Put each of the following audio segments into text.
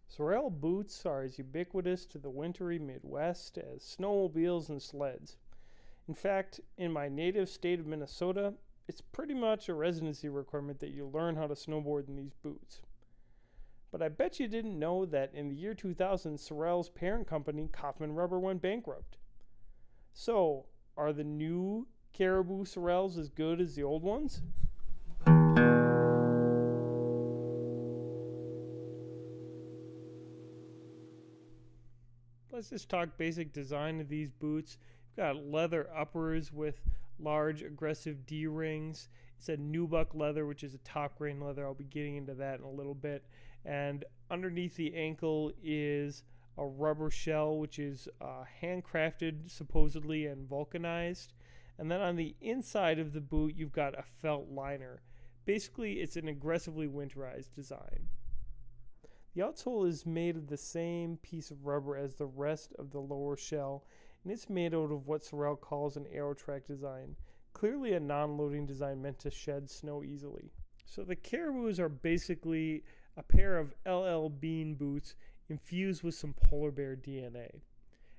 Sorel boots are as ubiquitous to the wintry Midwest as snowmobiles and sleds. In fact, in my native state of Minnesota, it's pretty much a residency requirement that you learn how to snowboard in these boots. But I bet you didn't know that in the year 2000, Sorel's parent company, Kaufman Rubber, went bankrupt. So, are the new Caribou Sorels as good as the old ones? Let's just talk basic design of these boots. You've got leather uppers with large aggressive D-rings. It's a nubuck leather, which is a top grain leather. I'll be getting into that in a little bit. And underneath the ankle is a rubber shell, which is handcrafted supposedly and vulcanized. And then on the inside of the boot, you've got a felt liner. Basically, it's an aggressively winterized design. The outsole is made of the same piece of rubber as the rest of the lower shell, and it's made out of what Sorel calls an aerotrack design, clearly a non-loading design meant to shed snow easily. So the Caribous are basically a pair of LL Bean boots infused with some polar bear DNA.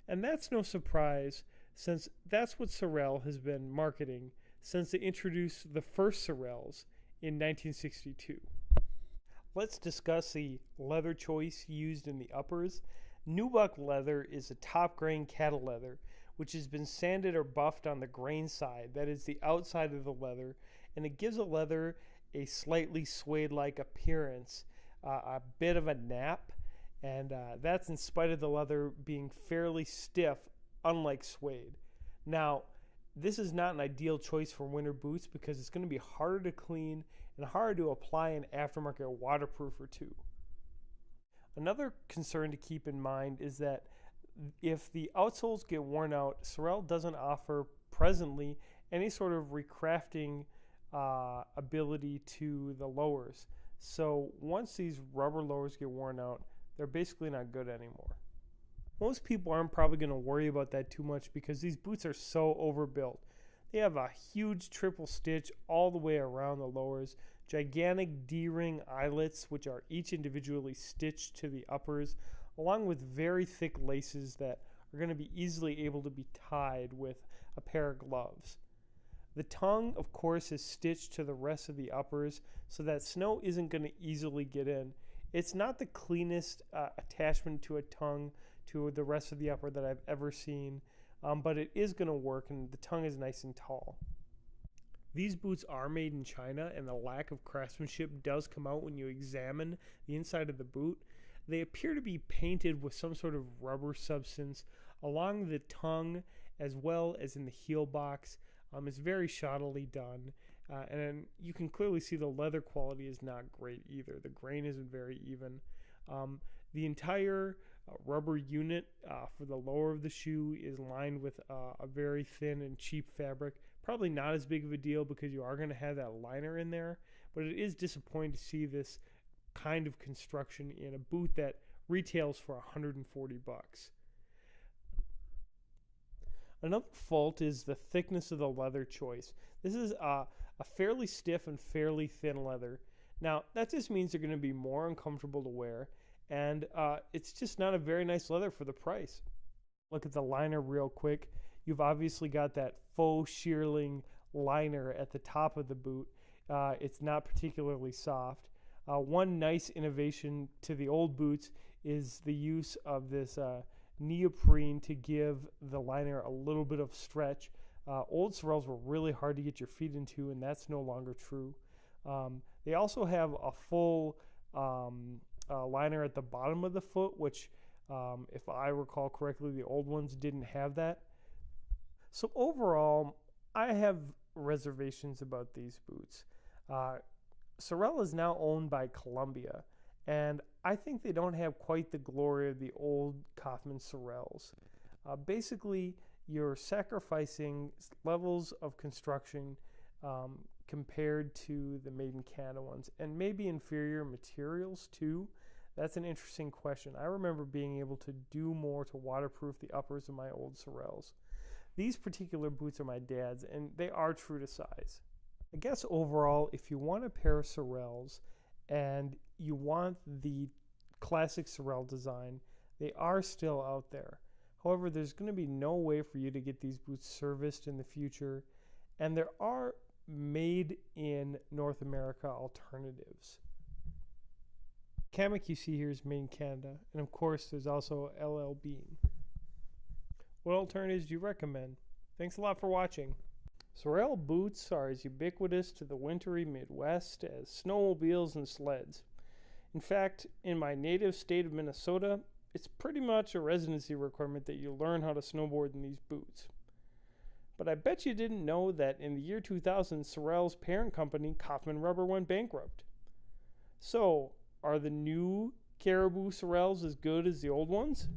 And that's no surprise, since that's what Sorel has been marketing since they introduced the first Sorels in 1962. Let's discuss the leather choice used in the uppers. Nubuck leather is a top grain cattle leather, which has been sanded or buffed on the grain side, that is the outside of the leather, and it gives the leather a slightly suede-like appearance, a bit of a nap, and that's in spite of the leather being fairly stiff, unlike suede. Now, this is not an ideal choice for winter boots because it's going to be harder to clean and harder to apply an aftermarket waterproofer to. Another concern to keep in mind is that if the outsoles get worn out, Sorel doesn't offer presently any sort of recrafting ability to the lowers. So once these rubber lowers get worn out, they're basically not good anymore. Most people aren't probably going to worry about that too much because these boots are so overbuilt. They have a huge triple stitch all the way around the lowers, gigantic D-ring eyelets which are each individually stitched to the uppers, along with very thick laces that are going to be easily able to be tied with a pair of gloves. The tongue, of course, is stitched to the rest of the uppers so that snow isn't going to easily get in. It's not the cleanest attachment to a tongue to the rest of the upper that I've ever seen, but it is going to work, and the tongue is nice and tall. These boots are made in China, and the lack of craftsmanship does come out when you examine the inside of the boot. They appear to be painted with some sort of rubber substance along the tongue as well as in the heel box. It's very shoddily done, and you can clearly see the leather quality is not great either. The grain isn't very even. The entire rubber unit for the lower of the shoe is lined with a very thin and cheap fabric. Probably not as big of a deal because you are going to have that liner in there, but it is disappointing to see this kind of construction in a boot that retails for $140. Another fault is the thickness of the leather choice. This is a fairly stiff and fairly thin leather. Now, that just means they're going to be more uncomfortable to wear, and it's just not a very nice leather for the price. Look at the liner real quick. You've obviously got that faux shearling liner at the top of the boot. It's not particularly soft. One nice innovation to the old boots is the use of this neoprene to give the liner a little bit of stretch. Old Sorels were really hard to get your feet into, and that's no longer true. They also have a full liner at the bottom of the foot, which, if I recall correctly, the old ones didn't have that. So overall, I have reservations about these boots. Sorel is now owned by Columbia, and I think they don't have quite the glory of the old Kaufman Sorels. Basically, you're sacrificing levels of construction compared to the Made in Canada ones, and maybe inferior materials too. That's an interesting question. I remember being able to do more to waterproof the uppers of my old Sorels. These particular boots are my dad's, and they are true to size. I guess overall, if you want a pair of Sorels and you want the classic Sorel design. They are still out there. However, there's going to be no way for you to get these boots serviced in the future, and there are made in North America alternatives. Hammock you see here is made in Canada, and of course there's also LL Bean. What alternatives do you recommend? Thanks a lot for watching. Sorel boots are as ubiquitous to the wintry Midwest as snowmobiles and sleds. In fact, in my native state of Minnesota, it's pretty much a residency requirement that you learn how to snowboard in these boots. But I bet you didn't know that in the year 2000, Sorel's parent company, Kaufman Rubber, went bankrupt. So, are the new Caribou Sorels as good as the old ones?